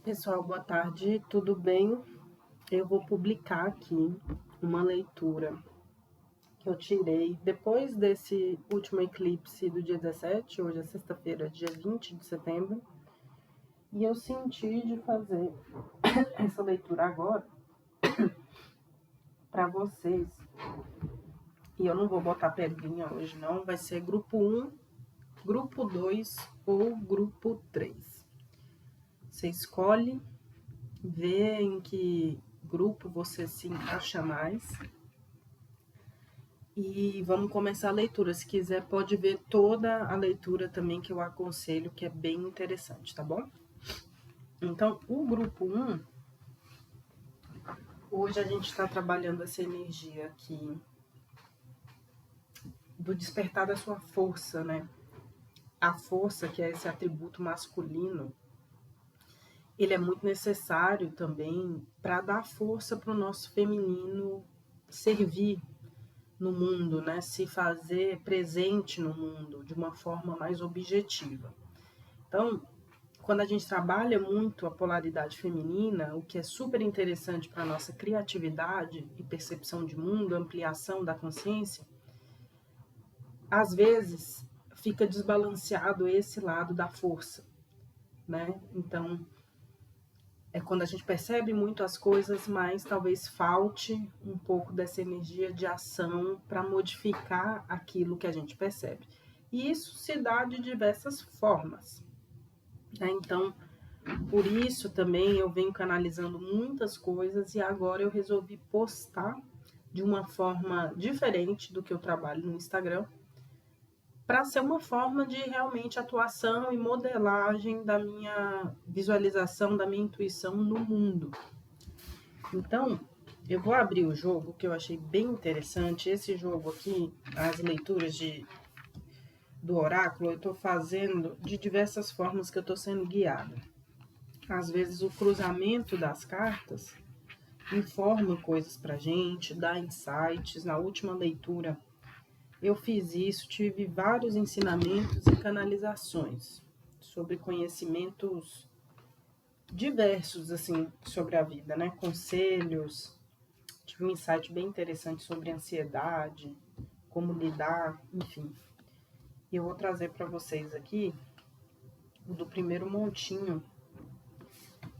Pessoal, boa tarde, tudo bem? Eu vou publicar aqui uma leitura que eu tirei depois desse último eclipse do dia 17, hoje é sexta-feira, dia 20 de setembro, e eu senti de fazer essa leitura agora para vocês. E eu não vou botar pedrinha hoje não, vai ser grupo 1, grupo 2 ou grupo 3. Você escolhe, vê em que grupo você se encaixa mais. E vamos começar a leitura. Se quiser, pode ver toda a leitura também, que eu aconselho, que é bem interessante, tá bom? Então, o grupo 1, hoje a gente está trabalhando essa energia aqui do despertar da sua força, né? A força, que é esse atributo masculino, ele é muito necessário também para dar força para o nosso feminino servir no mundo, né? Se fazer presente no mundo de uma forma mais objetiva. Então, quando a gente trabalha muito a polaridade feminina, o que é super interessante para a nossa criatividade e percepção de mundo, ampliação da consciência, às vezes fica desbalanceado esse lado da força, né? Então, é quando a gente percebe muito as coisas, mas talvez falte um pouco dessa energia de ação para modificar aquilo que a gente percebe. E isso se dá de diversas formas, né? Então, por isso também eu venho canalizando muitas coisas e agora eu resolvi postar de uma forma diferente do que eu trabalho no Instagram, para ser uma forma de realmente atuação e modelagem da minha visualização, da minha intuição no mundo. Então, eu vou abrir o jogo que eu achei bem interessante. Esse jogo aqui, as leituras do oráculo, eu estou fazendo de diversas formas que eu estou sendo guiada. Às vezes o cruzamento das cartas informa coisas pra gente, dá insights. Na última leitura eu fiz isso, tive vários ensinamentos e canalizações sobre conhecimentos diversos, assim, sobre a vida, né? Conselhos, tive um insight bem interessante sobre ansiedade, como lidar, enfim. E eu vou trazer para vocês aqui o do primeiro montinho,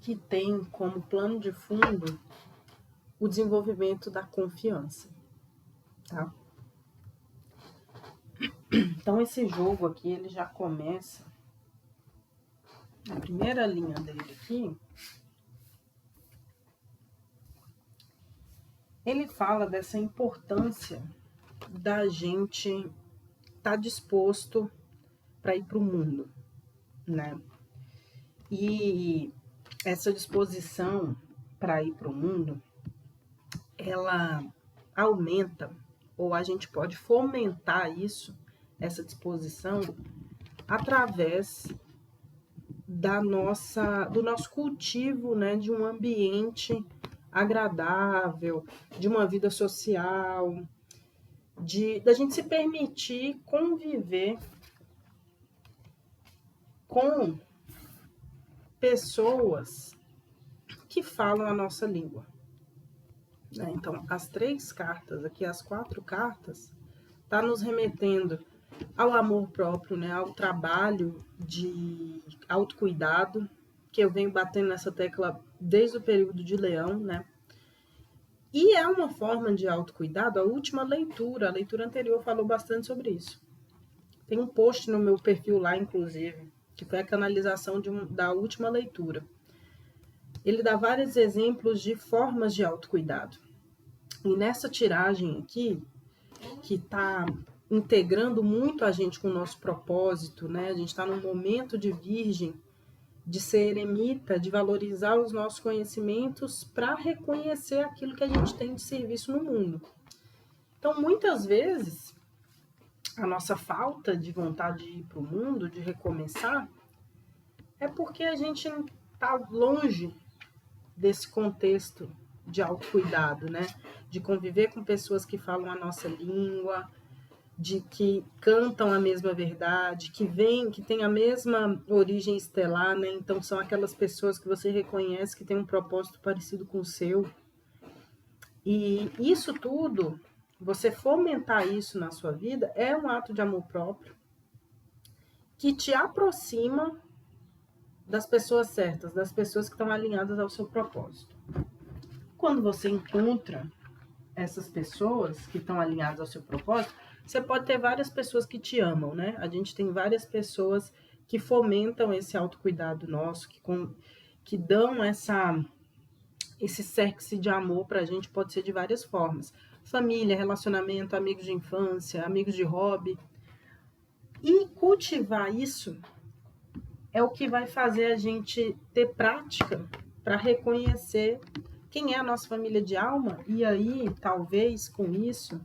que tem como plano de fundo o desenvolvimento da confiança, tá? Então, esse jogo aqui, ele já começa, a primeira linha dele aqui, ele fala dessa importância da gente estar disposto para ir para o mundo, né? E essa disposição para ir para o mundo, ela aumenta, ou a gente pode fomentar isso, essa disposição, através do nosso cultivo, né, de um ambiente agradável, de uma vida social, da gente se permitir conviver com pessoas que falam a nossa língua. Então, as 3 cartas aqui, as 4 cartas, tá nos remetendo ao amor próprio, né, ao trabalho de autocuidado, que eu venho batendo nessa tecla desde o período de Leão, né? E é uma forma de autocuidado. A última leitura, a leitura anterior, falou bastante sobre isso. Tem um post no meu perfil lá, inclusive, que foi a canalização da última leitura. Ele dá vários exemplos de formas de autocuidado. E nessa tiragem aqui, que está integrando muito a gente com o nosso propósito, né? A gente está num momento de virgem, de ser eremita, de valorizar os nossos conhecimentos para reconhecer aquilo que a gente tem de serviço no mundo. Então, muitas vezes, a nossa falta de vontade de ir para o mundo, de recomeçar, é porque a gente está longe desse contexto de autocuidado, né? De conviver com pessoas que falam a nossa língua, de que cantam a mesma verdade, que vêm, que têm a mesma origem estelar, né? Então são aquelas pessoas que você reconhece que têm um propósito parecido com o seu. E isso tudo, você fomentar isso na sua vida, é um ato de amor próprio que te aproxima das pessoas certas, das pessoas que estão alinhadas ao seu propósito. Quando você encontra essas pessoas que estão alinhadas ao seu propósito, você pode ter várias pessoas que te amam, né? A gente tem várias pessoas que fomentam esse autocuidado nosso, que dão esse sexo de amor pra gente, pode ser de várias formas. Família, relacionamento, amigos de infância, amigos de hobby. E cultivar isso é o que vai fazer a gente ter prática para reconhecer quem é a nossa família de alma e aí, talvez, com isso,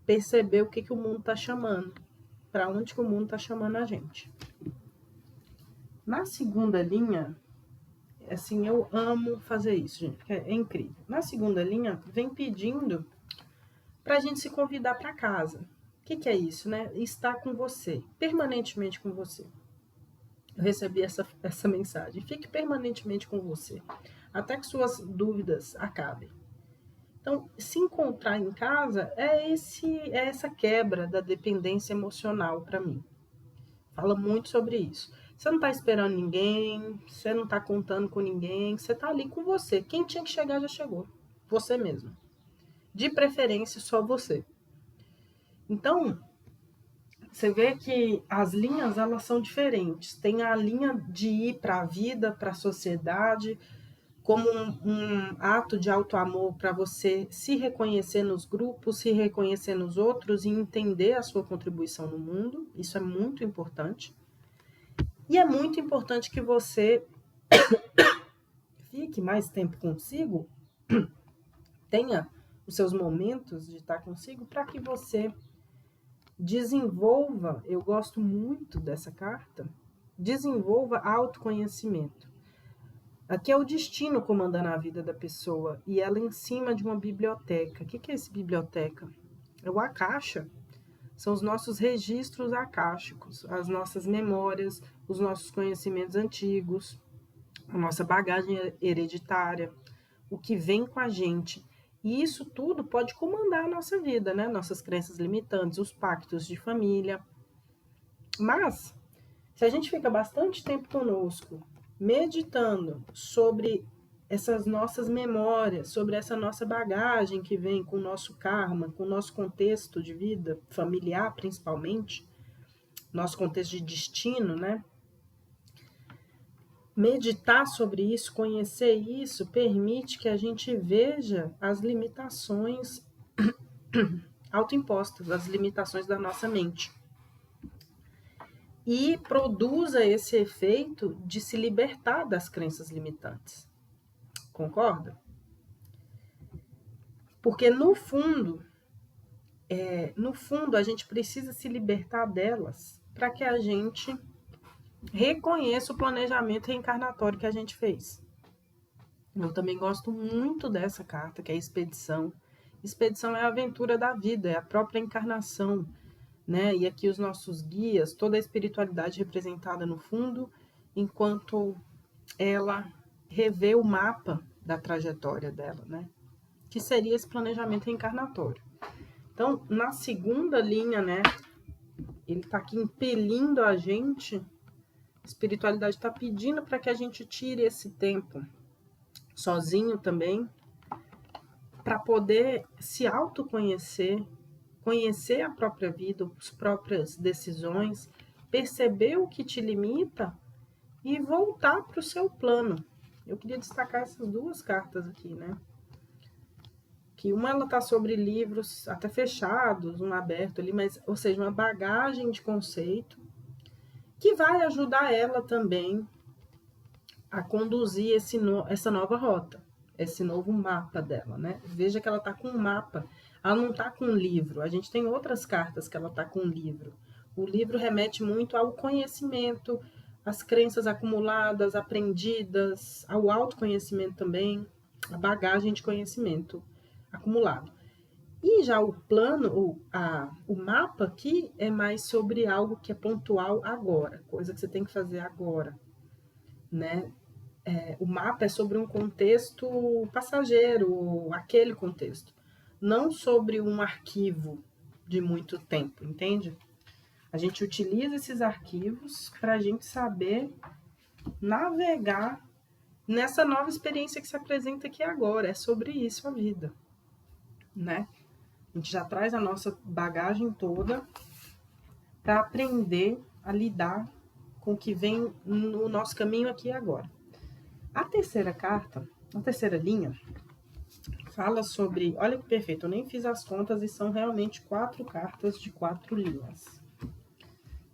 perceber o que o mundo está chamando, para onde que o mundo está chamando a gente. Na segunda linha, assim, eu amo fazer isso, gente, porque é incrível. Na segunda linha, vem pedindo para a gente se convidar para casa. O que é isso, né? Estar com você, permanentemente com você. Eu recebi essa mensagem. Fique permanentemente com você, até que suas dúvidas acabem. Então, se encontrar em casa é essa quebra da dependência emocional para mim. Fala muito sobre isso. Você não está esperando ninguém, você não está contando com ninguém, você está ali com você. Quem tinha que chegar já chegou. Você mesmo. De preferência, só você. Então, você vê que as linhas, elas são diferentes. Tem a linha de ir para a vida, para a sociedade, como um ato de auto-amor para você se reconhecer nos grupos, se reconhecer nos outros e entender a sua contribuição no mundo. Isso é muito importante. E é muito importante que você fique mais tempo consigo, tenha os seus momentos de estar consigo, para que você desenvolva, eu gosto muito dessa carta, desenvolva autoconhecimento. Aqui é o destino comandando a vida da pessoa e ela em cima de uma biblioteca. O que é esse biblioteca? É o Akasha. São os nossos registros akáshicos, as nossas memórias, os nossos conhecimentos antigos, a nossa bagagem hereditária, o que vem com a gente. E isso tudo pode comandar a nossa vida, né? Nossas crenças limitantes, os pactos de família. Mas, se a gente fica bastante tempo conosco, meditando sobre essas nossas memórias, sobre essa nossa bagagem que vem com o nosso karma, com o nosso contexto de vida, familiar principalmente, nosso contexto de destino, né? Meditar sobre isso, conhecer isso, permite que a gente veja as limitações autoimpostas, as limitações da nossa mente. E produza esse efeito de se libertar das crenças limitantes. Concorda? Porque no fundo a gente precisa se libertar delas para que a gente reconheça o planejamento reencarnatório que a gente fez. Eu também gosto muito dessa carta, que é a expedição. Expedição é a aventura da vida, é a própria encarnação, né? E aqui os nossos guias, toda a espiritualidade representada no fundo, enquanto ela revê o mapa da trajetória dela, né? Que seria esse planejamento reencarnatório. Então, na segunda linha, né? Ele está aqui impelindo a gente, a espiritualidade está pedindo para que a gente tire esse tempo sozinho também, para poder se autoconhecer, conhecer a própria vida, as próprias decisões, perceber o que te limita e voltar para o seu plano. Eu queria destacar essas duas cartas aqui, né? Que uma ela está sobre livros até fechados, um aberto ali, mas, ou seja, uma bagagem de conceito que vai ajudar ela também a conduzir essa nova rota, esse novo mapa dela, né? Veja que ela está com um mapa, ela não está com um livro. A gente tem outras cartas que ela está com um livro. O livro remete muito ao conhecimento, às crenças acumuladas, aprendidas, ao autoconhecimento também, a bagagem de conhecimento acumulado. E já o plano, o mapa aqui é mais sobre algo que é pontual agora, coisa que você tem que fazer agora, né? O mapa é sobre um contexto passageiro, aquele contexto, não sobre um arquivo de muito tempo, entende? A gente utiliza esses arquivos para a gente saber navegar nessa nova experiência que se apresenta aqui agora. É sobre isso a vida, né? A gente já traz a nossa bagagem toda para aprender a lidar com o que vem no nosso caminho aqui e agora. A terceira carta, a terceira linha, fala sobre... Olha que perfeito, eu nem fiz as contas e são realmente 4 cartas de 4 linhas.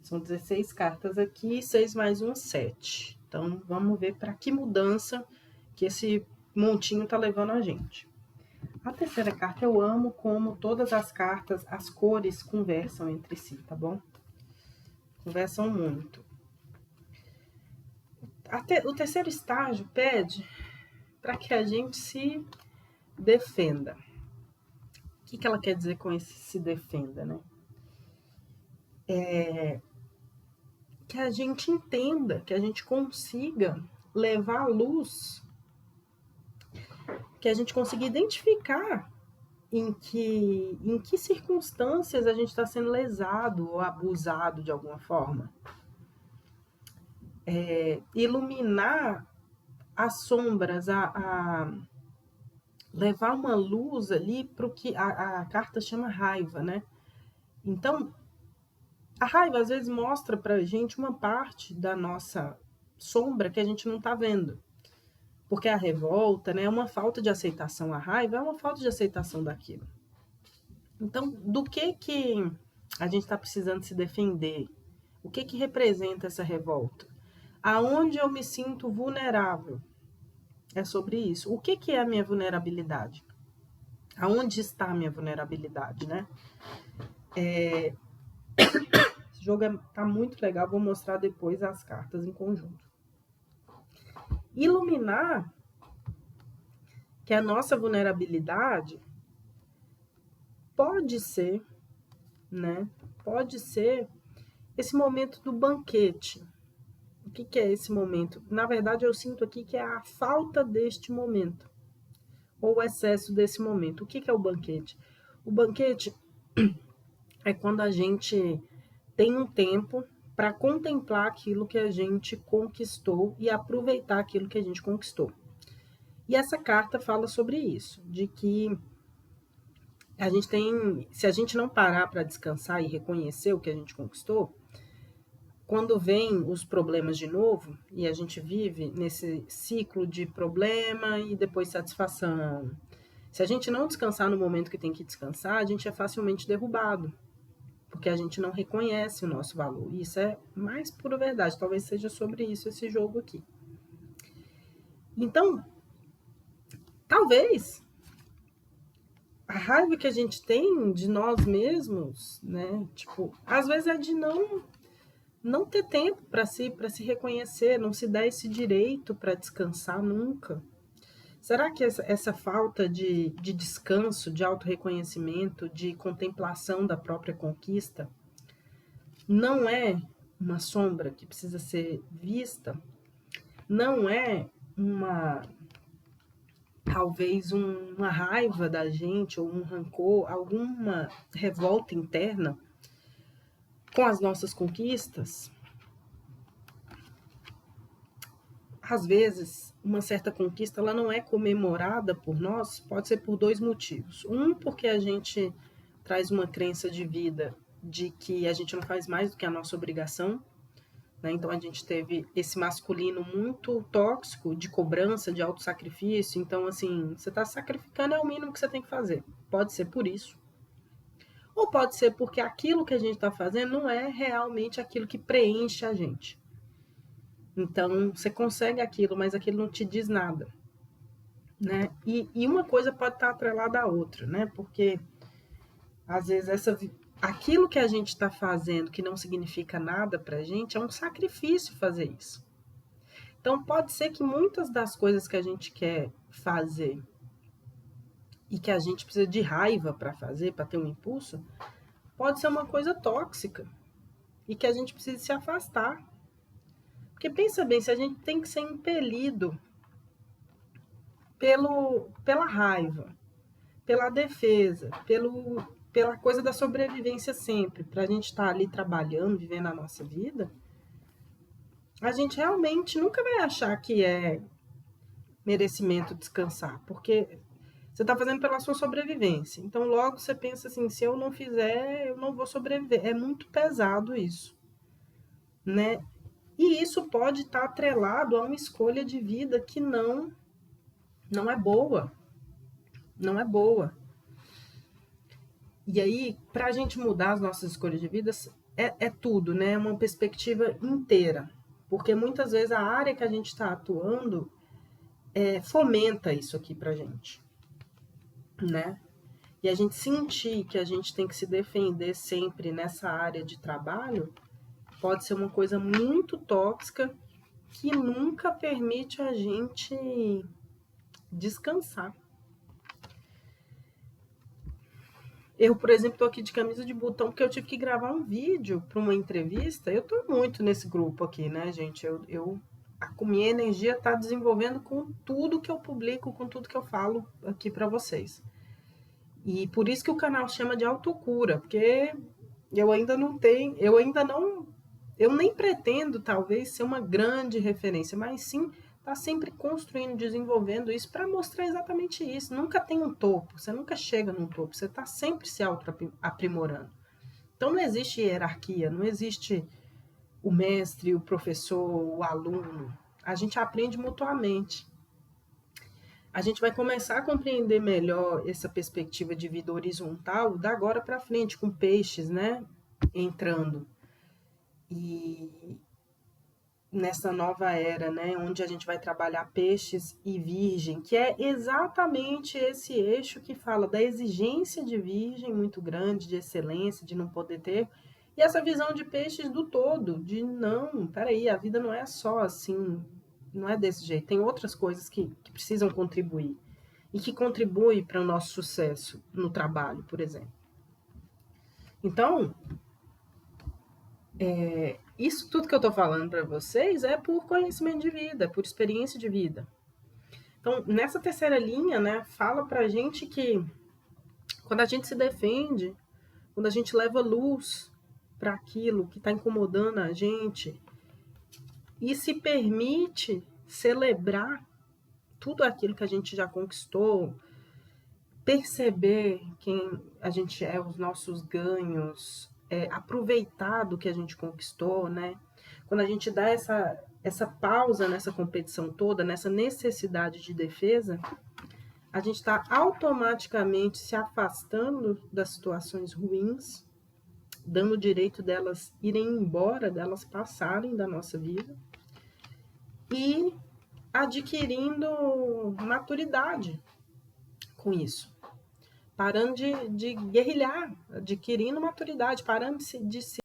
São 16 cartas aqui, 6 mais 1, 7. Então, vamos ver para que mudança que esse montinho tá levando a gente. A terceira carta eu amo como todas as cartas, as cores conversam entre si, tá bom? Conversam muito. O terceiro estágio pede para que a gente se defenda. O que ela quer dizer com esse se defenda, né? Que a gente entenda, que a gente consiga levar à luz, que a gente consiga identificar em que circunstâncias a gente está sendo lesado ou abusado de alguma forma. Iluminar as sombras, levar uma luz ali para o que a carta chama raiva, né? Então, a raiva às vezes mostra para a gente uma parte da nossa sombra que a gente não está vendo. Porque a revolta, né, é uma falta de aceitação. A raiva é uma falta de aceitação daquilo. Então, do que a gente está precisando se defender? O que representa essa revolta? Aonde eu me sinto vulnerável? É sobre isso. O que é a minha vulnerabilidade? Aonde está a minha vulnerabilidade, né? Esse jogo tá muito legal, vou mostrar depois as cartas em conjunto. Iluminar que a nossa vulnerabilidade pode ser, né? Pode ser esse momento do banquete. O que é esse momento? Na verdade, eu sinto aqui que é a falta deste momento, ou o excesso desse momento. O que é o banquete? O banquete é quando a gente tem um tempo para contemplar aquilo que a gente conquistou e aproveitar aquilo que a gente conquistou. E essa carta fala sobre isso, de que a gente tem, se a gente não parar para descansar e reconhecer o que a gente conquistou, quando vem os problemas de novo, e a gente vive nesse ciclo de problema e depois satisfação, se a gente não descansar no momento que tem que descansar, a gente é facilmente derrubado, porque a gente não reconhece o nosso valor. E isso é mais pura verdade, talvez seja sobre isso esse jogo aqui. Então, talvez a raiva que a gente tem de nós mesmos, né? Tipo, às vezes é de não ter tempo para se reconhecer, não se dar esse direito para descansar nunca. Será que essa falta de descanso, de autorreconhecimento, de contemplação da própria conquista, não é uma sombra que precisa ser vista? Não é talvez uma raiva da gente, ou um rancor, alguma revolta interna com as nossas conquistas? Às vezes, uma certa conquista ela não é comemorada por nós, pode ser por 2 motivos. Um, porque a gente traz uma crença de vida de que a gente não faz mais do que a nossa obrigação, né? Então, a gente teve esse masculino muito tóxico, de cobrança, de autossacrifício. Então, assim, você está sacrificando é o mínimo que você tem que fazer. Pode ser por isso. Ou pode ser porque aquilo que a gente está fazendo não é realmente aquilo que preenche a gente. Então, você consegue aquilo, mas aquilo não te diz nada, né? E uma coisa pode estar atrelada à outra, né? Porque, às vezes, aquilo que a gente está fazendo que não significa nada pra gente, é um sacrifício fazer isso. Então, pode ser que muitas das coisas que a gente quer fazer e que a gente precisa de raiva para fazer, para ter um impulso, pode ser uma coisa tóxica e que a gente precisa se afastar. Porque pensa bem, se a gente tem que ser impelido pela raiva, pela defesa, pela coisa da sobrevivência sempre, para a gente estar ali trabalhando, vivendo a nossa vida, a gente realmente nunca vai achar que é merecimento descansar, porque você está fazendo pela sua sobrevivência. Então, logo você pensa assim: se eu não fizer, eu não vou sobreviver. É muito pesado isso, né? E isso pode estar atrelado a uma escolha de vida que não é boa. Não é boa. E aí, para a gente mudar as nossas escolhas de vida, é tudo, né? É uma perspectiva inteira. Porque muitas vezes a área que a gente está atuando fomenta isso aqui para a gente, né? E a gente sentir que a gente tem que se defender sempre nessa área de trabalho pode ser uma coisa muito tóxica que nunca permite a gente descansar. Eu, por exemplo, estou aqui de camisa de botão porque eu tive que gravar um vídeo para uma entrevista. Eu estou muito nesse grupo aqui, né, gente? A minha energia está desenvolvendo com tudo que eu publico, com tudo que eu falo aqui para vocês. E por isso que o canal chama de autocura, porque eu ainda não tenho, eu nem pretendo talvez ser uma grande referência, mas sim tá sempre construindo, desenvolvendo isso para mostrar exatamente isso. Nunca tem um topo, você nunca chega num topo, você está sempre se auto-aprimorando. Então não existe hierarquia, não existe o mestre, o professor, o aluno. A gente aprende mutuamente. A gente vai começar a compreender melhor essa perspectiva de vida horizontal da agora para frente, com peixes, né, entrando. E nessa nova era, né, onde a gente vai trabalhar peixes e virgem, que é exatamente esse eixo que fala da exigência de virgem muito grande, de excelência, de não poder ter, e essa visão de peixes do todo, de não, peraí, a vida não é só assim, não é desse jeito, tem outras coisas que precisam contribuir, e que contribuem para o nosso sucesso no trabalho, por exemplo. Então, isso tudo que eu estou falando para vocês é por conhecimento de vida, por experiência de vida. Então, nessa terceira linha, né, fala para a gente que quando a gente se defende, quando a gente leva luz para aquilo que está incomodando a gente e se permite celebrar tudo aquilo que a gente já conquistou, perceber quem a gente é, os nossos ganhos, aproveitar do que a gente conquistou, né? Quando a gente dá essa pausa nessa competição toda, nessa necessidade de defesa, a gente está automaticamente se afastando das situações ruins, dando o direito delas irem embora, delas passarem da nossa vida e adquirindo maturidade com isso. Parando de guerrilhar, adquirindo maturidade, parando de se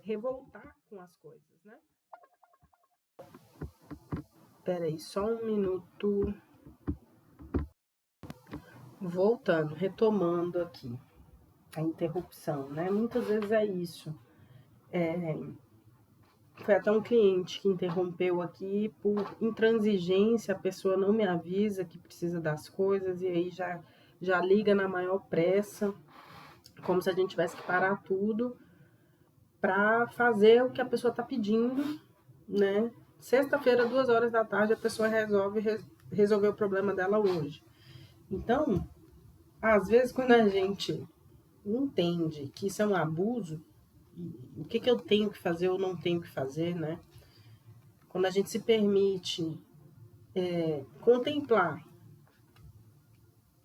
revoltar com as coisas, né? Peraí, só um minuto. Voltando, retomando aqui a interrupção, né? Muitas vezes é isso. Foi até um cliente que interrompeu aqui por intransigência, a pessoa não me avisa que precisa das coisas e aí já liga na maior pressa, como se a gente tivesse que parar tudo para fazer o que a pessoa está pedindo, né? Sexta-feira, 2 horas da tarde, a pessoa resolver o problema dela hoje. Então, às vezes, quando a gente entende que isso é um abuso, o que eu tenho que fazer ou não tenho que fazer, né? Quando a gente se permite contemplar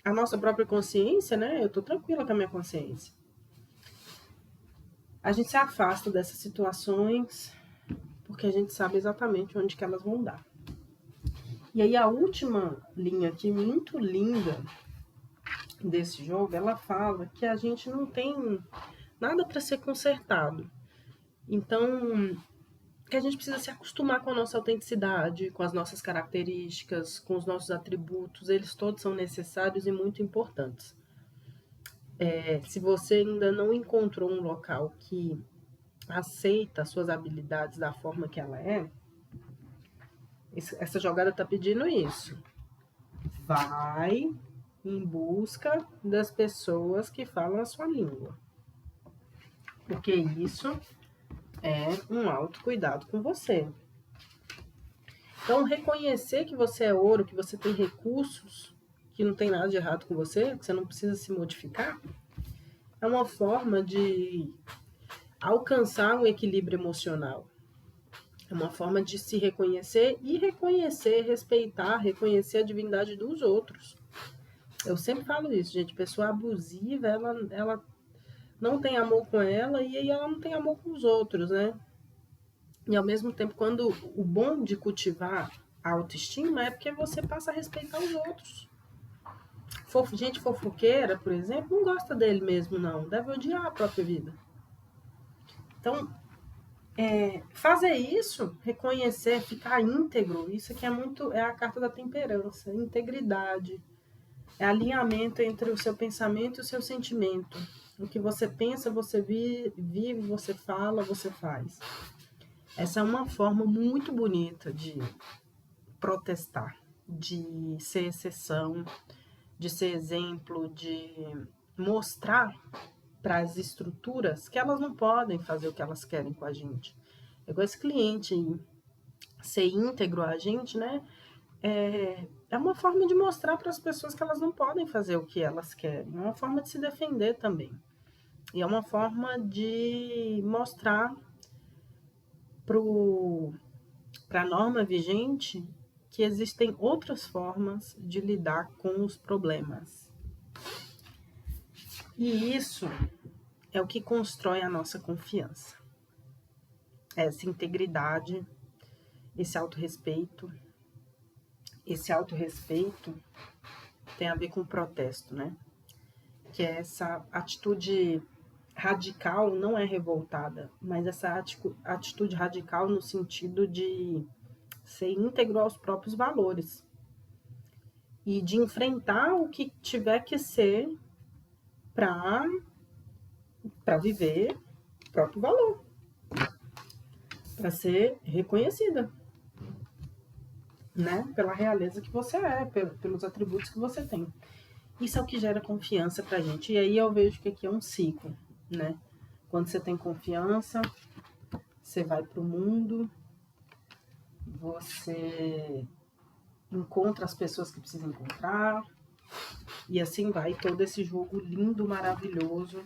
a nossa própria consciência, né? Eu tô tranquila com a minha consciência. A gente se afasta dessas situações porque a gente sabe exatamente onde que elas vão dar. E aí a última linha aqui, muito linda desse jogo, ela fala que a gente não tem nada para ser consertado. Então, que a gente precisa se acostumar com a nossa autenticidade, com as nossas características, com os nossos atributos. Eles todos são necessários e muito importantes. Se você ainda não encontrou um local que aceita as suas habilidades da forma que ela é, essa jogada está pedindo isso. Vai em busca das pessoas que falam a sua língua. Porque isso é um autocuidado com você. Então, reconhecer que você é ouro, que você tem recursos, que não tem nada de errado com você, que você não precisa se modificar, é uma forma de alcançar um equilíbrio emocional. É uma forma de se reconhecer e reconhecer, respeitar, reconhecer a divindade dos outros. Eu sempre falo isso, gente. Pessoa abusiva, ela não tem amor com ela e aí ela não tem amor com os outros, né? E ao mesmo tempo, quando o bom de cultivar a autoestima é porque você passa a respeitar os outros. Gente fofoqueira, por exemplo, não gosta dele mesmo, não. Deve odiar a própria vida. Então, fazer isso, reconhecer, ficar íntegro, isso aqui é a carta da temperança, integridade. É alinhamento entre o seu pensamento e o seu sentimento. O que você pensa, você vive, você fala, você faz. Essa é uma forma muito bonita de protestar, de ser exceção, de ser exemplo, de mostrar para as estruturas que elas não podem fazer o que elas querem com a gente. É igual esse cliente aí, ser íntegro a gente, né? É uma forma de mostrar para as pessoas que elas não podem fazer o que elas querem. É uma forma de se defender também. E é uma forma de mostrar para a norma vigente que existem outras formas de lidar com os problemas. E isso é o que constrói a nossa confiança. Essa integridade, esse autorrespeito. Esse autorrespeito tem a ver com protesto, né? Que é essa atitude radical, não é revoltada, mas essa atitude radical no sentido de ser íntegro aos próprios valores e de enfrentar o que tiver que ser para viver o próprio valor, para ser reconhecida, né? Pela realeza que você é, pelos atributos que você tem. Isso é o que gera confiança pra gente. E aí eu vejo que aqui é um ciclo, né? Quando você tem confiança, você vai pro mundo, você encontra as pessoas que precisa encontrar, e assim vai todo esse jogo lindo, maravilhoso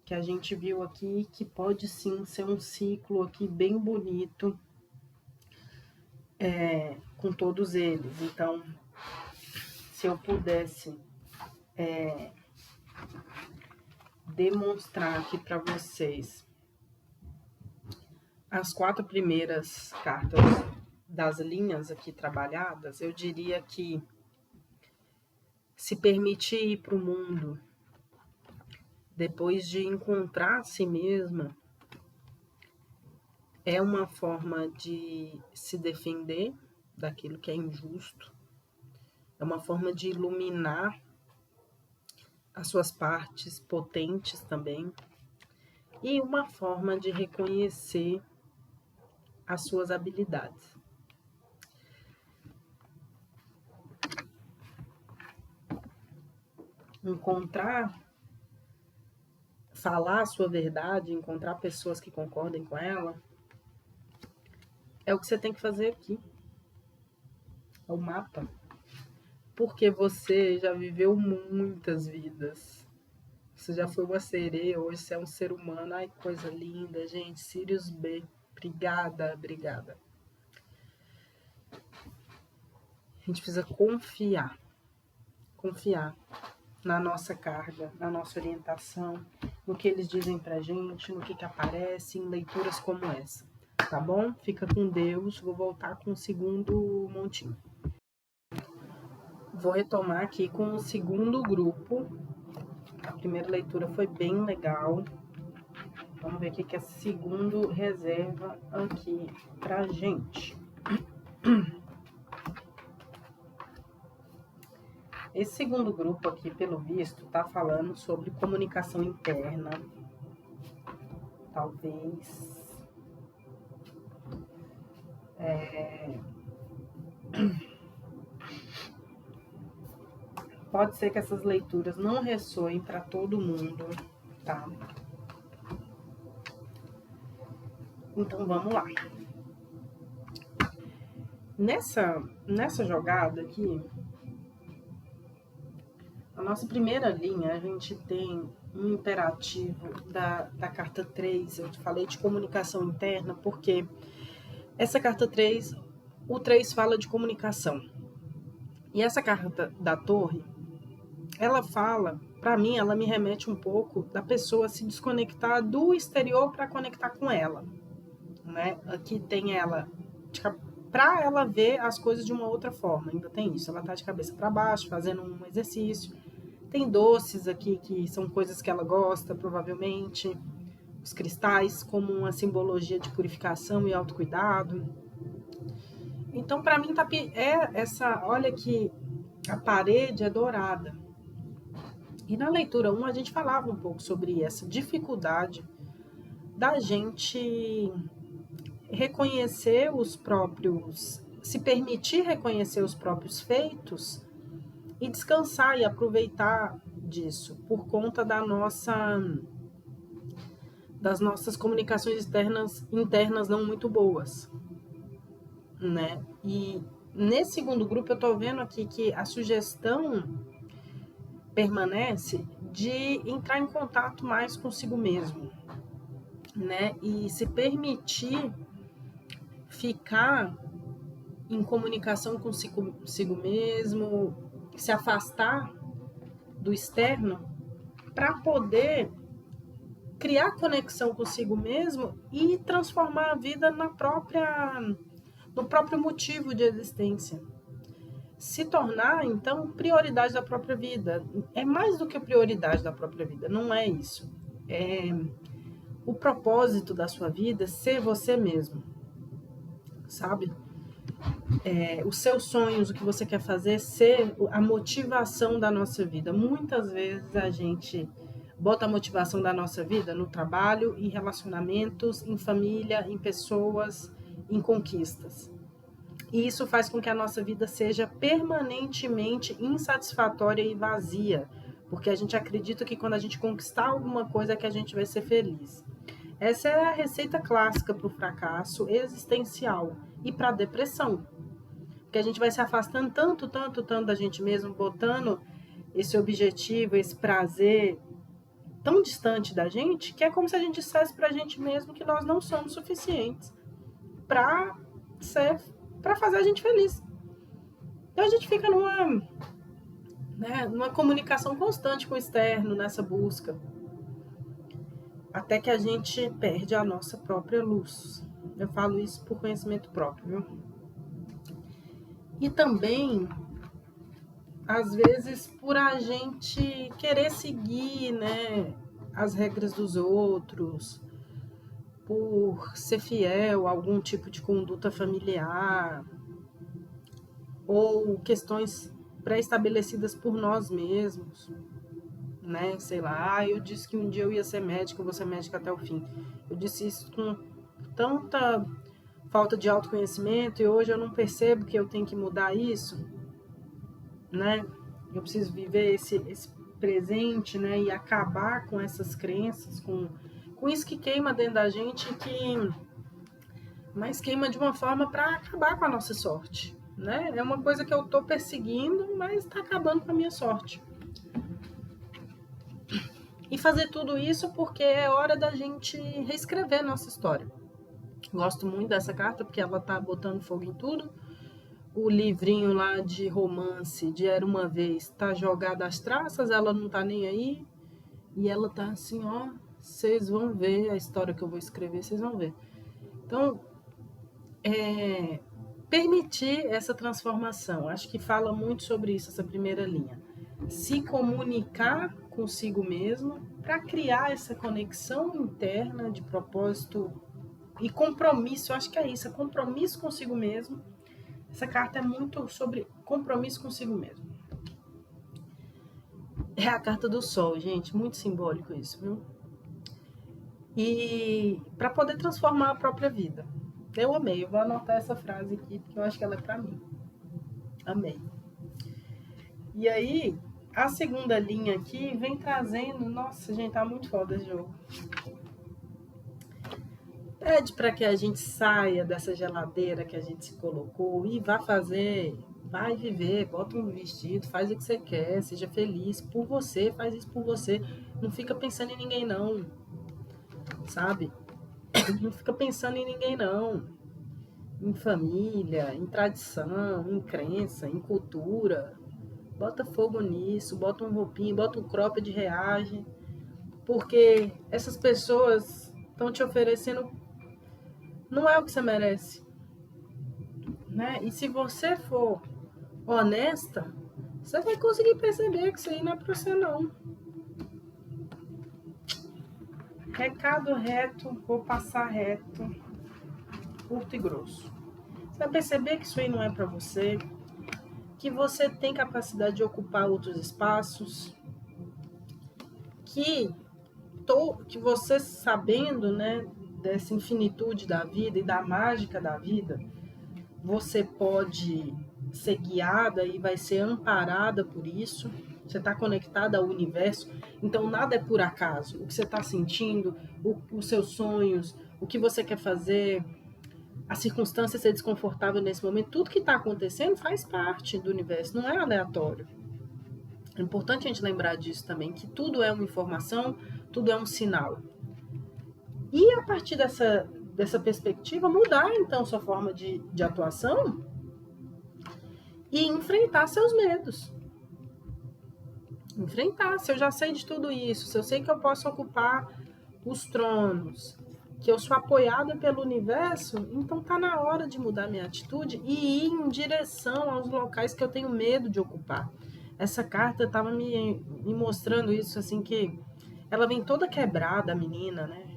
que a gente viu aqui, que pode sim ser um ciclo aqui bem bonito com todos eles. Então, se eu pudesse demonstrar aqui para vocês as 4 primeiras cartas das linhas aqui trabalhadas, eu diria que se permitir ir para o mundo depois de encontrar a si mesma é uma forma de se defender daquilo que é injusto, é uma forma de iluminar as suas partes potentes também, e uma forma de reconhecer as suas habilidades. Falar a sua verdade, encontrar pessoas que concordem com ela, é o que você tem que fazer aqui. É o mapa. Porque você já viveu muitas vidas. Você já foi uma sereia, hoje você é um ser humano. Ai, que coisa linda, gente. Sirius B. Obrigada, obrigada. A gente precisa confiar. Confiar na nossa carga, na nossa orientação, no que eles dizem pra gente, no que aparece em leituras como essa. Tá bom? Fica com Deus. Vou voltar com o segundo montinho. Vou retomar aqui com o segundo grupo. A primeira leitura foi bem legal. Vamos ver o que é segundo reserva aqui pra gente. Esse segundo grupo aqui, pelo visto, tá falando sobre comunicação interna. Talvez. Pode ser que essas leituras não ressoem para todo mundo, tá? Então vamos lá. Nessa jogada aqui, a nossa primeira linha, a gente tem um imperativo da carta 3. Eu te falei de comunicação interna, porque essa carta 3, o 3 fala de comunicação. E essa carta da torre, ela fala, para mim, ela me remete um pouco da pessoa se desconectar do exterior para conectar com ela, né? Aqui tem ela, para ela ver as coisas de uma outra forma, ainda tem isso. Ela tá de cabeça para baixo, fazendo um exercício. Tem doces aqui que são coisas que ela gosta, provavelmente. Os cristais como uma simbologia de purificação e autocuidado. Então, para mim, olha que a parede é dourada. E na leitura 1, a gente falava um pouco sobre essa dificuldade da gente reconhecer os próprios, se permitir reconhecer os próprios feitos e descansar e aproveitar disso, por conta das nossas comunicações internas não muito boas, né? E nesse segundo grupo eu tô vendo aqui que a sugestão permanece de entrar em contato mais consigo mesmo, né? E se permitir ficar em comunicação consigo mesmo, se afastar do externo para poder criar conexão consigo mesmo e transformar a vida no próprio motivo de existência. Se tornar, então, prioridade da própria vida. É mais do que prioridade da própria vida, não é isso. É o propósito da sua vida ser você mesmo, sabe? Os seus sonhos, o que você quer fazer, ser a motivação da nossa vida. Muitas vezes a gente bota a motivação da nossa vida no trabalho, em relacionamentos, em família, em pessoas, em conquistas. E isso faz com que a nossa vida seja permanentemente insatisfatória e vazia, porque a gente acredita que quando a gente conquistar alguma coisa é que a gente vai ser feliz. Essa é a receita clássica para o fracasso existencial e para a depressão. Porque a gente vai se afastando tanto da gente mesmo, botando esse objetivo, esse prazer tão distante da gente, que é como se a gente dissesse para a gente mesmo que nós não somos suficientes para fazer a gente feliz. Então a gente fica numa comunicação constante com o externo, nessa busca, até que a gente perde a nossa própria luz. Eu falo isso por conhecimento próprio, viu? E também, às vezes, por a gente querer seguir, né, as regras dos outros, por ser fiel a algum tipo de conduta familiar, ou questões pré-estabelecidas por nós mesmos, né? Sei lá, eu disse que um dia eu ia ser médica, eu vou ser médica até o fim. Eu disse isso com tanta falta de autoconhecimento e hoje eu não percebo que eu tenho que mudar isso, né? Eu preciso viver esse presente, né? E acabar com essas crenças, com isso que queima dentro da gente, mas queima de uma forma para acabar com a nossa sorte, né? É uma coisa que eu tô perseguindo, mas está acabando com a minha sorte. E fazer tudo isso porque é hora da gente reescrever nossa história. Gosto muito dessa carta porque ela tá botando fogo em tudo. O livrinho lá de romance de Era Uma Vez tá jogado às traças, ela não tá nem aí. E ela tá assim, ó, vocês vão ver a história que eu vou escrever, vocês vão ver. Então, permitir essa transformação. Acho que fala muito sobre isso, essa primeira linha. se comunicar consigo mesmo para criar essa conexão interna de propósito e compromisso. Eu acho que é isso, é compromisso consigo mesmo. Essa carta é muito sobre compromisso consigo mesmo. É a carta do sol, gente, muito simbólico isso, viu? E para poder transformar a própria vida. Eu amei, eu vou anotar essa frase aqui porque eu acho que ela é para mim. Amei. E aí, a segunda linha aqui vem trazendo, nossa, gente, tá muito foda esse jogo. Pede para que a gente saia dessa geladeira que a gente se colocou e vá fazer, vai viver, bota um vestido, faz o que você quer, seja feliz por você, faz isso por você. Não fica pensando em ninguém não, sabe? Não fica pensando em ninguém não. Em família, em tradição, em crença, em cultura. Bota fogo nisso, bota um roupinho, bota um cropped, reage. Porque essas pessoas estão te oferecendo, não é o que você merece, né? E se você for honesta, você vai conseguir perceber que isso aí não é pra você não. Recado reto, vou passar reto, curto e grosso. Você vai perceber que isso aí não é pra você, que você tem capacidade de ocupar outros espaços, que você sabendo, né, dessa infinitude da vida e da mágica da vida, você pode ser guiada e vai ser amparada por isso. Você está conectada ao universo, então nada é por acaso. O que você está sentindo, os seus sonhos, o que você quer fazer, a circunstância ser desconfortável nesse momento, tudo que está acontecendo faz parte do universo, não é aleatório. É importante a gente lembrar disso também, que tudo é uma informação, tudo é um sinal. E a partir dessa perspectiva, mudar então sua forma de atuação e enfrentar seus medos. Enfrentar. Se eu já sei de tudo isso, se eu sei que eu posso ocupar os tronos, que eu sou apoiada pelo universo, então tá na hora de mudar minha atitude e ir em direção aos locais que eu tenho medo de ocupar. Essa carta estava me mostrando isso, assim, que ela vem toda quebrada, a menina, né?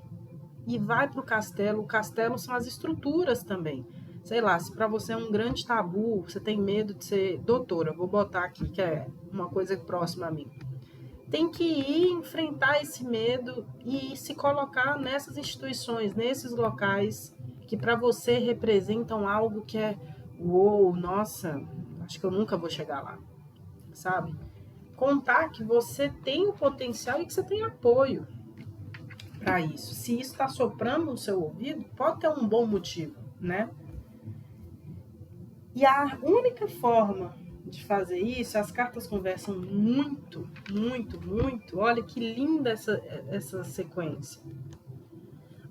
E vai para o castelo. O castelo são as estruturas também. Sei lá, se para você é um grande tabu, você tem medo de ser doutora, vou botar aqui, que é uma coisa próxima a mim. Tem que ir enfrentar esse medo e se colocar nessas instituições, nesses locais que para você representam algo que é uou, nossa, acho que eu nunca vou chegar lá, sabe? Contar que você tem o potencial e que você tem apoio para isso. Se isso está soprando no seu ouvido, pode ter um bom motivo, né? E a única forma de fazer isso, as cartas conversam muito, muito, muito. Olha que linda essa sequência.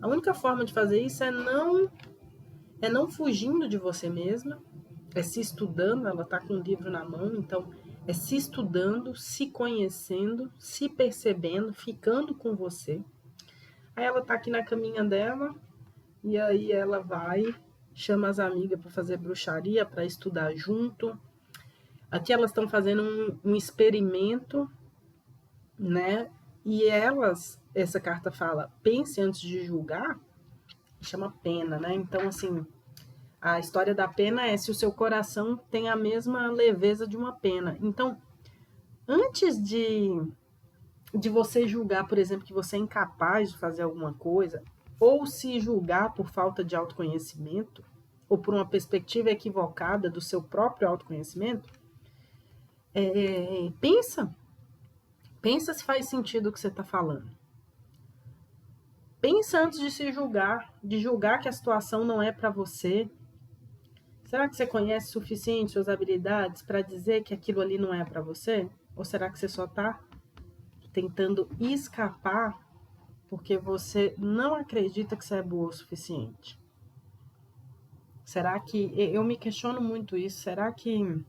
A única forma de fazer isso é não fugindo de você mesma, é se estudando. Ela está com o livro na mão, então é se estudando, se conhecendo, se percebendo, ficando com você. Aí ela tá aqui na caminha dela, e aí ela vai, chama as amigas para fazer bruxaria, para estudar junto. Aqui elas estão fazendo um experimento, né? E essa carta fala, pense antes de julgar, chama pena, né? Então, assim, a história da pena é se o seu coração tem a mesma leveza de uma pena. Então, antes de você julgar, por exemplo, que você é incapaz de fazer alguma coisa, ou se julgar por falta de autoconhecimento, ou por uma perspectiva equivocada do seu próprio autoconhecimento, pensa se faz sentido o que você está falando. Pensa antes de se julgar, de julgar que a situação não é para você. Será que você conhece o suficiente suas habilidades para dizer que aquilo ali não é para você? Ou será que você só está tentando escapar porque você não acredita que você é boa o suficiente? Será que... Eu me questiono muito isso. Será que,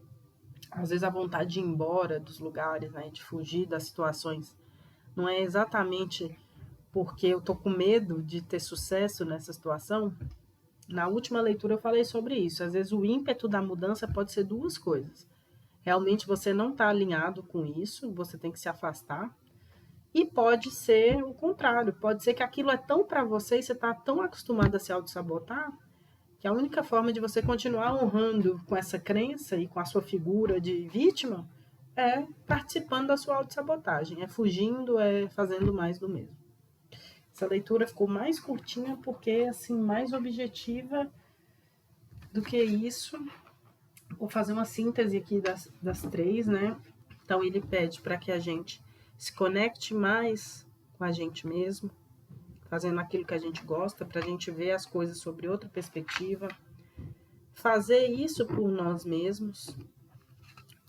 às vezes, a vontade de ir embora dos lugares, né, de fugir das situações, não é exatamente porque eu tô com medo de ter sucesso nessa situação? Na última leitura eu falei sobre isso. Às vezes o ímpeto da mudança pode ser duas coisas. realmente você não está alinhado com isso, você tem que se afastar. E pode ser o contrário, pode ser que aquilo é tão para você e você está tão acostumado a se auto-sabotar, que a única forma de você continuar honrando com essa crença e com a sua figura de vítima é participando da sua autossabotagem, é fugindo, é fazendo mais do mesmo. Essa leitura ficou mais curtinha porque, assim, mais objetiva do que isso. Vou fazer uma síntese aqui das três, né? Então, ele pede para que a gente se conecte mais com a gente mesmo, fazendo aquilo que a gente gosta, para a gente ver as coisas sobre outra perspectiva. Fazer isso por nós mesmos,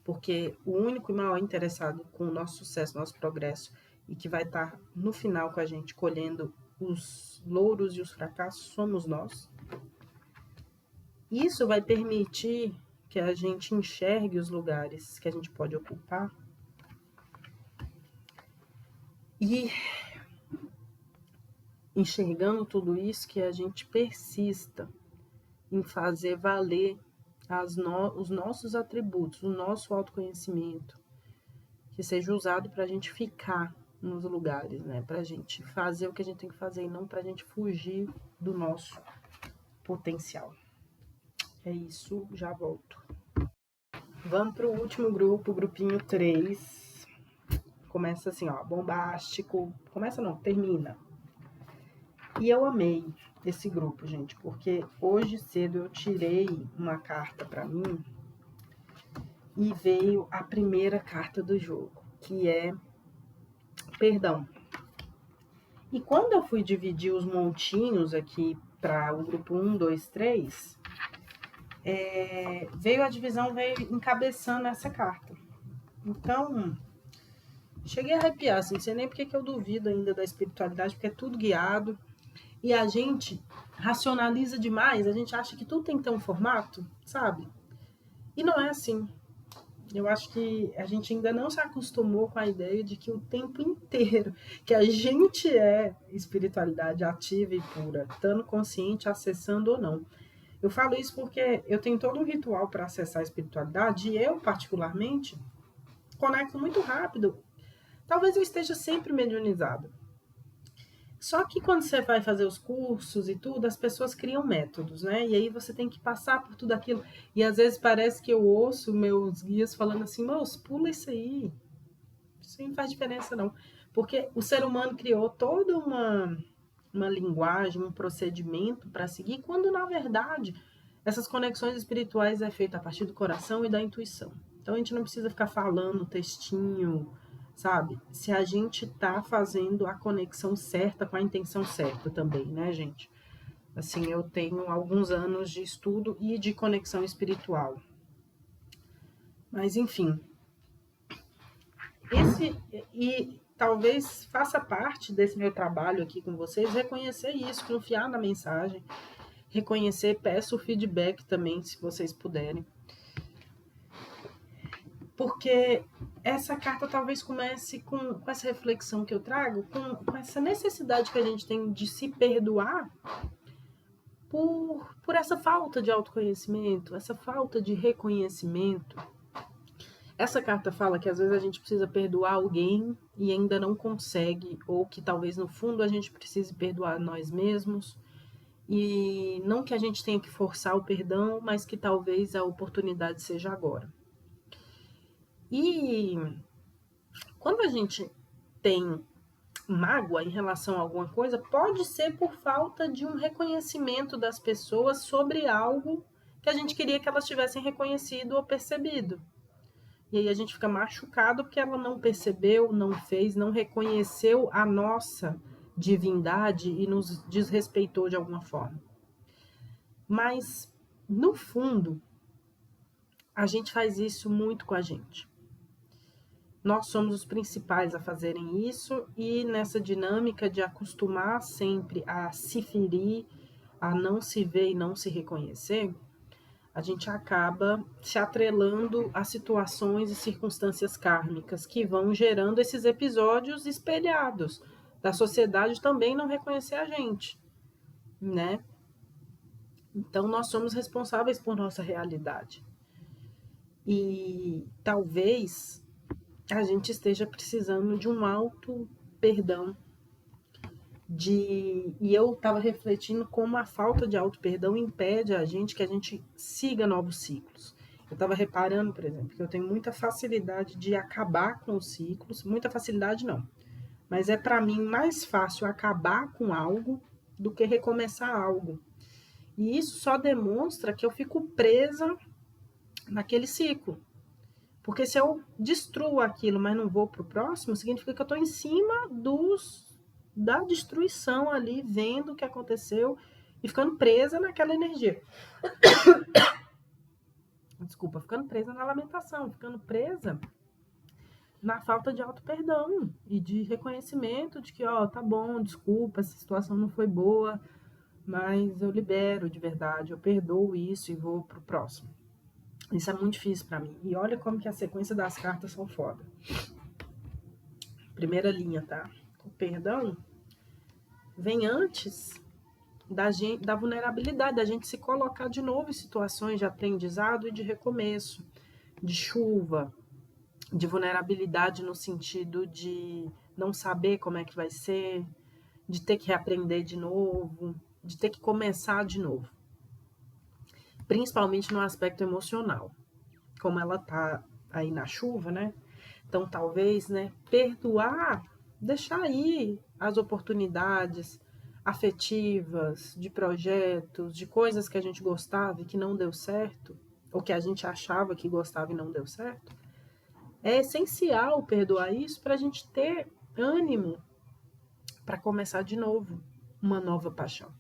porque o único e maior interessado com o nosso sucesso, nosso progresso, e que vai estar no final com a gente colhendo os louros e os fracassos, somos nós. Isso vai permitir que a gente enxergue os lugares que a gente pode ocupar e, enxergando tudo isso, que a gente persista em fazer valer os nossos atributos, o nosso autoconhecimento, que seja usado para a gente ficar nos lugares, né? Para a gente fazer o que a gente tem que fazer e não para a gente fugir do nosso potencial. É isso, já volto. Vamos para o último grupo, grupinho 3. Começa assim, ó, bombástico. Começa não, termina. E eu amei esse grupo, gente, porque hoje cedo eu tirei uma carta para mim e veio a primeira carta do jogo, que é perdão. E quando eu fui dividir os montinhos aqui para o grupo 1, 2, 3, veio a divisão, veio encabeçando essa carta. Então, cheguei a arrepiar, assim, não sei nem porque que eu duvido ainda da espiritualidade, porque é tudo guiado. E a gente racionaliza demais, a gente acha que tudo tem que ter um formato, sabe? E não é assim. Eu acho que a gente ainda não se acostumou com a ideia de que o tempo inteiro que a gente é espiritualidade ativa e pura, estando consciente, acessando ou não. Eu falo isso porque eu tenho todo um ritual para acessar a espiritualidade e eu, particularmente, conecto muito rápido. Talvez eu esteja sempre mediunizada. Só que quando você vai fazer os cursos e tudo, as pessoas criam métodos, né? E aí você tem que passar por tudo aquilo. E às vezes parece que eu ouço meus guias falando assim, moço, pula isso aí. Isso não faz diferença, não. Porque o ser humano criou toda uma linguagem, um procedimento para seguir, quando na verdade essas conexões espirituais é feita a partir do coração e da intuição. Então a gente não precisa ficar falando textinho, sabe? Se a gente tá fazendo a conexão certa com a intenção certa também, né, gente? Assim, eu tenho alguns anos de estudo e de conexão espiritual. Mas enfim, e talvez faça parte desse meu trabalho aqui com vocês reconhecer isso, confiar na mensagem, reconhecer, peço o feedback também, se vocês puderem. Porque essa carta talvez comece com essa reflexão que eu trago, com essa necessidade que a gente tem de se perdoar por essa falta de autoconhecimento, essa falta de reconhecimento. Essa carta fala que às vezes a gente precisa perdoar alguém e ainda não consegue, ou que talvez no fundo a gente precise perdoar nós mesmos. E não que a gente tenha que forçar o perdão, mas que talvez a oportunidade seja agora. E quando a gente tem mágoa em relação a alguma coisa, pode ser por falta de um reconhecimento das pessoas sobre algo que a gente queria que elas tivessem reconhecido ou percebido. E aí a gente fica machucado porque ela não percebeu, não fez, não reconheceu a nossa divindade e nos desrespeitou de alguma forma. Mas, no fundo, a gente faz isso muito com a gente. Nós somos os principais a fazerem isso e nessa dinâmica de acostumar sempre a se ferir, a não se ver e não se reconhecer, a gente acaba se atrelando a situações e circunstâncias kármicas que vão gerando esses episódios espelhados da sociedade também não reconhecer a gente, né? Então, nós somos responsáveis por nossa realidade. E talvez a gente esteja precisando de um auto perdão. E eu estava refletindo como a falta de auto perdão impede que a gente siga novos ciclos. Eu estava reparando, por exemplo, que eu tenho muita facilidade de acabar com os ciclos, muita facilidade não, mas é para mim mais fácil acabar com algo do que recomeçar algo. E isso só demonstra que eu fico presa naquele ciclo. Porque se eu destruo aquilo, mas não vou para o próximo, significa que eu estou em cima da destruição ali, vendo o que aconteceu e ficando presa naquela energia. Desculpa, ficando presa na lamentação, ficando presa na falta de auto-perdão e de reconhecimento de que, ó, tá bom, desculpa, essa situação não foi boa, mas eu libero de verdade, eu perdoo isso e vou pro próximo. Isso é muito difícil para mim. E olha como que a sequência das cartas são foda. Primeira linha, tá? O perdão vem antes da vulnerabilidade, da gente se colocar de novo em situações de aprendizado e de recomeço, de chuva, de vulnerabilidade no sentido de não saber como é que vai ser, de ter que reaprender de novo, de ter que começar de novo. Principalmente no aspecto emocional. Como ela tá aí na chuva, né? Então, talvez, né, perdoar, deixar aí as oportunidades afetivas, de projetos, de coisas que a gente gostava e que não deu certo, ou que a gente achava que gostava e não deu certo. É essencial perdoar isso para a gente ter ânimo para começar de novo uma nova paixão.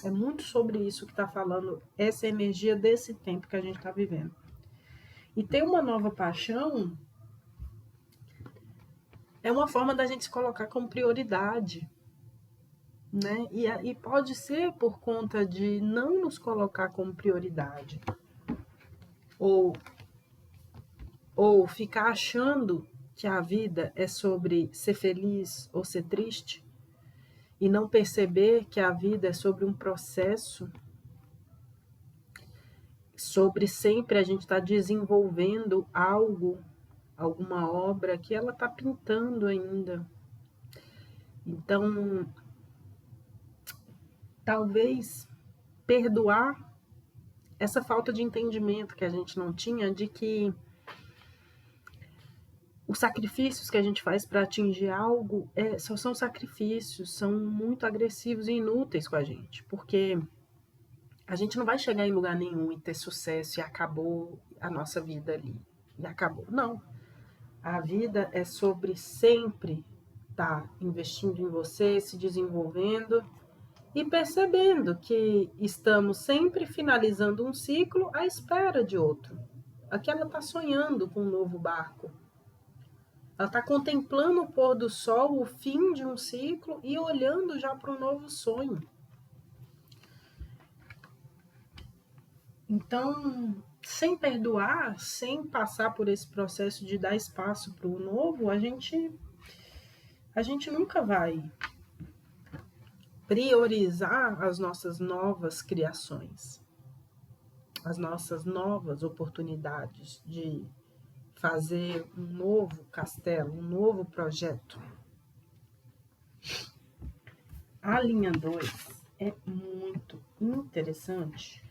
É muito sobre isso que está falando essa energia desse tempo que a gente está vivendo. E ter uma nova paixão é uma forma da gente se colocar como prioridade, né? E pode ser por conta de não nos colocar como prioridade. Ou ficar achando que a vida é sobre ser feliz ou ser triste e não perceber que a vida é sobre um processo, sobre sempre a gente estar desenvolvendo algo, alguma obra que ela está pintando ainda. Então, talvez perdoar essa falta de entendimento que a gente não tinha de que os sacrifícios que a gente faz para atingir algo só são sacrifícios, são muito agressivos e inúteis com a gente, porque a gente não vai chegar em lugar nenhum e ter sucesso e acabou a nossa vida ali. E acabou. Não. A vida é sobre sempre estar investindo em você, se desenvolvendo e percebendo que estamos sempre finalizando um ciclo à espera de outro. Aqui ela está sonhando com um novo barco. Ela está contemplando o pôr do sol, o fim de um ciclo e olhando já para um novo sonho. Então, sem perdoar, sem passar por esse processo de dar espaço para o novo, a gente nunca vai priorizar as nossas novas criações, as nossas novas oportunidades de fazer um novo castelo, um novo projeto. A linha 2 é muito interessante,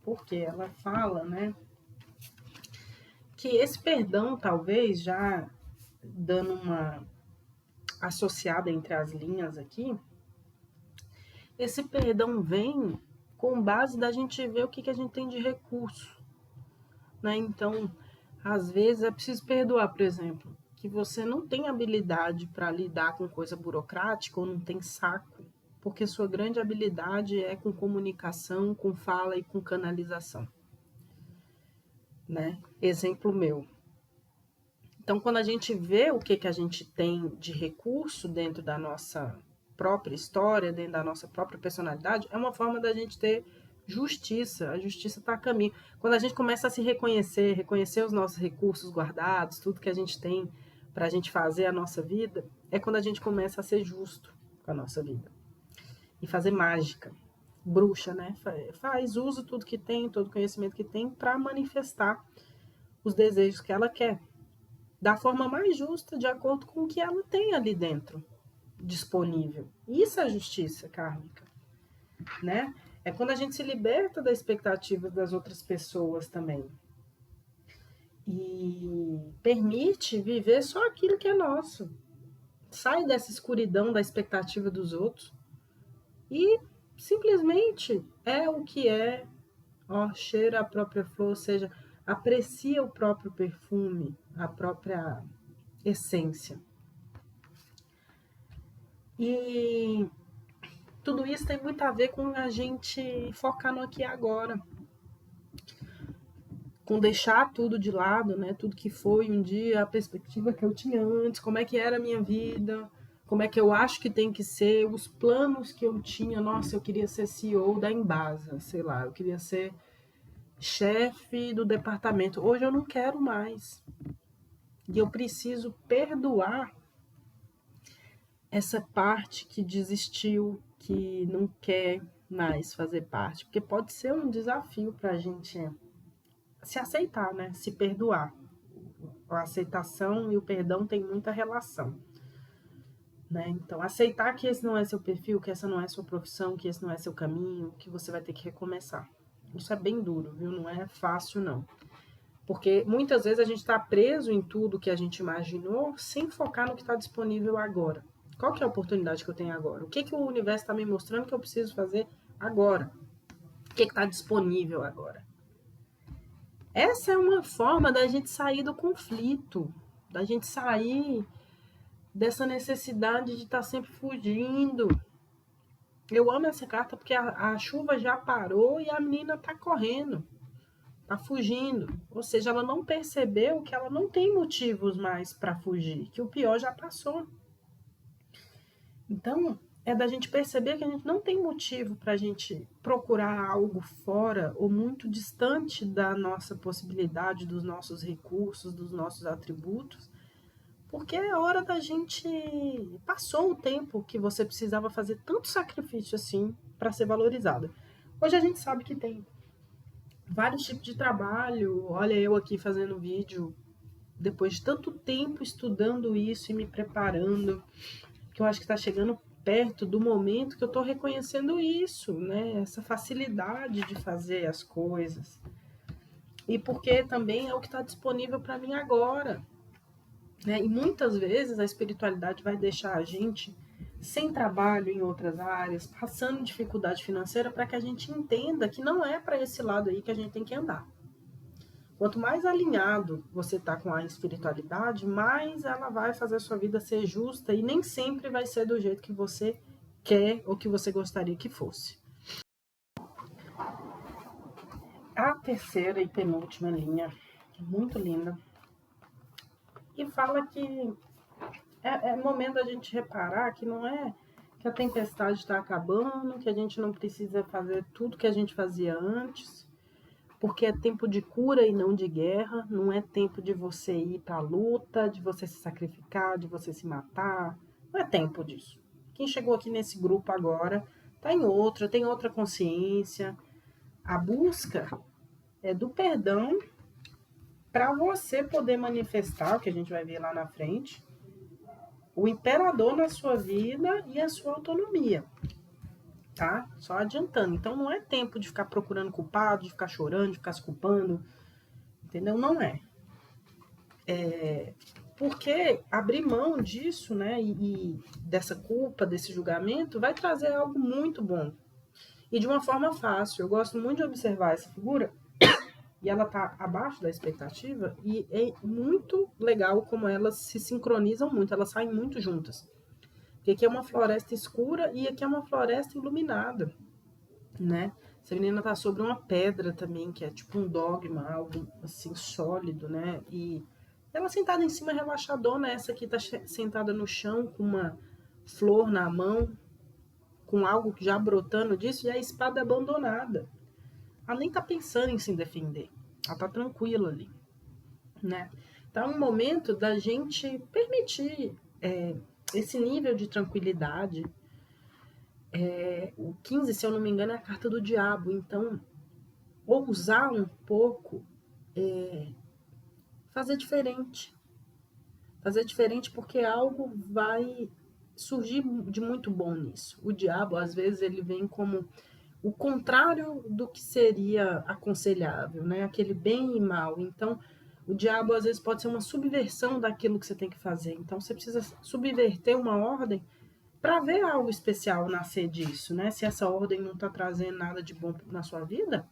porque ela fala, né, que esse perdão, talvez, já dando uma associada entre as linhas aqui, esse perdão vem com base da gente ver o que a gente tem de recurso, né? Então, às vezes é preciso perdoar, por exemplo, que você não tem habilidade para lidar com coisa burocrática ou não tem saco, porque sua grande habilidade é com comunicação, com fala e com canalização, né? Exemplo meu. Então, quando a gente vê o que a gente tem de recurso dentro da nossa própria história, dentro da nossa própria personalidade, é uma forma da gente ter justiça. A justiça está a caminho. Quando a gente começa a se reconhecer os nossos recursos guardados, tudo que a gente tem para a gente fazer a nossa vida, é quando a gente começa a ser justo com a nossa vida e fazer mágica. bruxa, né? Faz uso tudo que tem, todo conhecimento que tem para manifestar os desejos que ela quer, da forma mais justa, de acordo com o que ela tem ali dentro disponível. Isso é justiça kármica, né? É quando a gente se liberta da expectativa das outras pessoas também e permite viver só aquilo que é nosso. Sai dessa escuridão da expectativa dos outros e simplesmente é o que é, ó, cheira a própria flor, ou seja, aprecia o próprio perfume, a própria essência. E tudo isso tem muito a ver com a gente focar no aqui e agora, com deixar tudo de lado, né? Tudo que foi um dia, a perspectiva que eu tinha antes, como é que era a minha vida, como é que eu acho que tem que ser, os planos que eu tinha. Nossa, eu queria ser CEO da Embasa, sei lá, eu queria ser chefe do departamento. Hoje eu não quero mais. E eu preciso perdoar essa parte que desistiu, que não quer mais fazer parte, porque pode ser um desafio para a gente se aceitar, né? Se perdoar. A aceitação e o perdão têm muita relação, né? Então, aceitar que esse não é seu perfil, que essa não é sua profissão, que esse não é seu caminho, que você vai ter que recomeçar. Isso é bem duro, viu? Não é fácil, não. Porque muitas vezes a gente está preso em tudo que a gente imaginou sem focar no que está disponível agora. Qual que é a oportunidade que eu tenho agora? O que, que o universo está me mostrando que eu preciso fazer agora? O que está disponível agora? Essa é uma forma da gente sair do conflito, da gente sair dessa necessidade de estar sempre fugindo. Eu amo essa carta porque a chuva já parou e a menina está correndo, está fugindo. Ou seja, ela não percebeu que ela não tem motivos mais para fugir, que o pior já passou. Então, é da gente perceber que a gente não tem motivo para a gente procurar algo fora ou muito distante da nossa possibilidade, dos nossos recursos, dos nossos atributos, porque é hora da gente. Passou o tempo que você precisava fazer tanto sacrifício assim para ser valorizada. Hoje a gente sabe que tem vários tipos de trabalho. Olha, eu aqui fazendo vídeo, depois de tanto tempo estudando isso e me preparando, que eu acho que está chegando perto do momento que eu estou reconhecendo isso, né? Essa facilidade de fazer as coisas. E porque também é o que está disponível para mim agora. Né? E muitas vezes a espiritualidade vai deixar a gente sem trabalho em outras áreas, passando dificuldade financeira, para que a gente entenda que não é para esse lado aí que a gente tem que andar. Quanto mais alinhado você está com a espiritualidade, mais ela vai fazer a sua vida ser justa e nem sempre vai ser do jeito que você quer ou que você gostaria que fosse. A terceira e penúltima linha, muito linda, e fala que é momento da gente reparar que não é que a tempestade está acabando, que a gente não precisa fazer tudo que a gente fazia antes, porque é tempo de cura e não de guerra, não é tempo de você ir para a luta, de você se sacrificar, de você se matar, não é tempo disso. Quem chegou aqui nesse grupo agora está em outra, tem outra consciência. A busca é do perdão para você poder manifestar, o que a gente vai ver lá na frente, o imperador na sua vida e a sua autonomia, tá? Só adiantando. Então não é tempo de ficar procurando culpado, de ficar chorando, de ficar se culpando, entendeu? Não é. Porque abrir mão disso, né, e dessa culpa, desse julgamento, vai trazer algo muito bom. E de uma forma fácil. Eu gosto muito de observar essa figura, e ela tá abaixo da expectativa, e é muito legal como elas se sincronizam muito, elas saem muito juntas. Porque aqui é uma floresta escura e aqui é uma floresta iluminada, né? Essa menina tá sobre uma pedra também, que é tipo um dogma, algo assim sólido, né? E ela sentada em cima, relaxadona, essa aqui tá sentada no chão com uma flor na mão, com algo já brotando disso, e a espada abandonada. Ela nem tá pensando em se defender. Ela tá tranquila ali, né? Então é um momento da gente permitir esse nível de tranquilidade, O 15, se eu não me engano, é a carta do diabo. Então, ousar um pouco, fazer diferente. Fazer diferente porque algo vai surgir de muito bom nisso. O diabo, às vezes, ele vem como o contrário do que seria aconselhável, né? Aquele bem e mal. Então, o diabo, às vezes, pode ser uma subversão daquilo que você tem que fazer. Então, você precisa subverter uma ordem para ver algo especial nascer disso, né? Se essa ordem não está trazendo nada de bom na sua vida,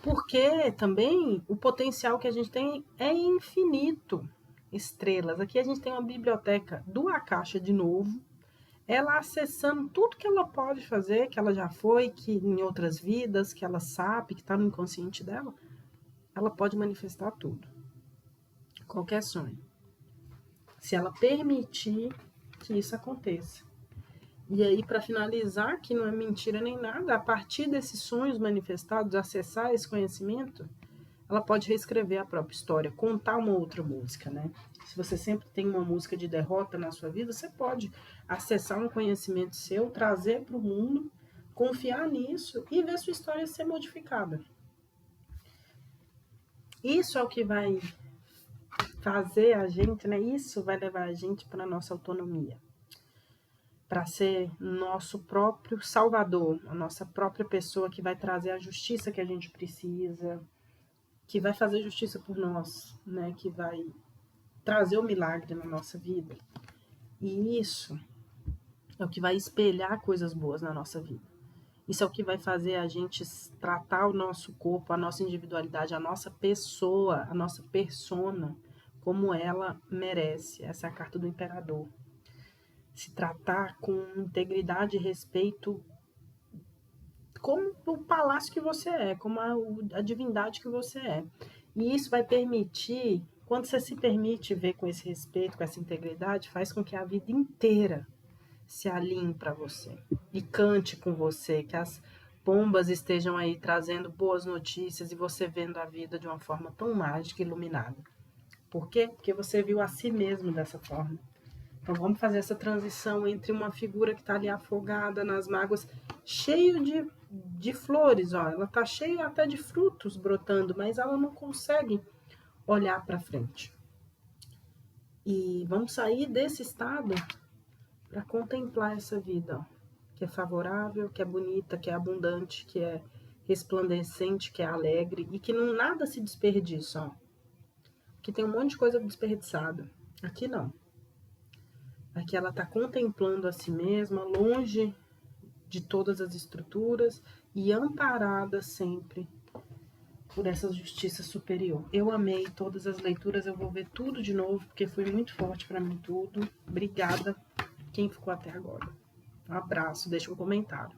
porque também o potencial que a gente tem é infinito. Estrelas. Aqui a gente tem uma biblioteca do Akasha de novo, ela acessando tudo que ela pode fazer, que ela já foi, que em outras vidas, que ela sabe, que está no inconsciente dela, ela pode manifestar tudo. Qualquer sonho. Se ela permitir que isso aconteça. E aí, para finalizar, que não é mentira nem nada, a partir desses sonhos manifestados, acessar esse conhecimento, ela pode reescrever a própria história, contar uma outra música, né? Se você sempre tem uma música de derrota na sua vida, você pode acessar um conhecimento seu, trazer para o mundo, confiar nisso e ver sua história ser modificada. Isso é o que vai fazer a gente, né? Isso vai levar a gente para a nossa autonomia, para ser nosso próprio salvador, a nossa própria pessoa que vai trazer a justiça que a gente precisa, que vai fazer justiça por nós, né? Que vai trazer o milagre na nossa vida. E isso é o que vai espelhar coisas boas na nossa vida. Isso é o que vai fazer a gente tratar o nosso corpo, a nossa individualidade, a nossa pessoa, a nossa persona, como ela merece. Essa é a carta do imperador. Se tratar com integridade e respeito como o palácio que você é, como a divindade que você é. E isso vai permitir, quando você se permite ver com esse respeito, com essa integridade, faz com que a vida inteira se alinhe para você e cante com você, que as pombas estejam aí trazendo boas notícias e você vendo a vida de uma forma tão mágica e iluminada. Por quê? Porque você viu a si mesmo dessa forma. Então vamos fazer essa transição entre uma figura que está ali afogada nas mágoas, cheio de flores, ó, ela está cheia até de frutos brotando, mas ela não consegue olhar para frente. E vamos sair desse estado para contemplar essa vida, ó, que é favorável, que é bonita, que é abundante, que é resplandecente, que é alegre e que não nada se desperdiça, ó. Que tem um monte de coisa desperdiçada. Aqui não. Aqui ela está contemplando a si mesma, longe de todas as estruturas e amparada sempre por essa justiça superior. Eu amei todas as leituras, eu vou ver tudo de novo, porque foi muito forte para mim tudo. Obrigada quem ficou até agora. Um abraço, deixa um comentário.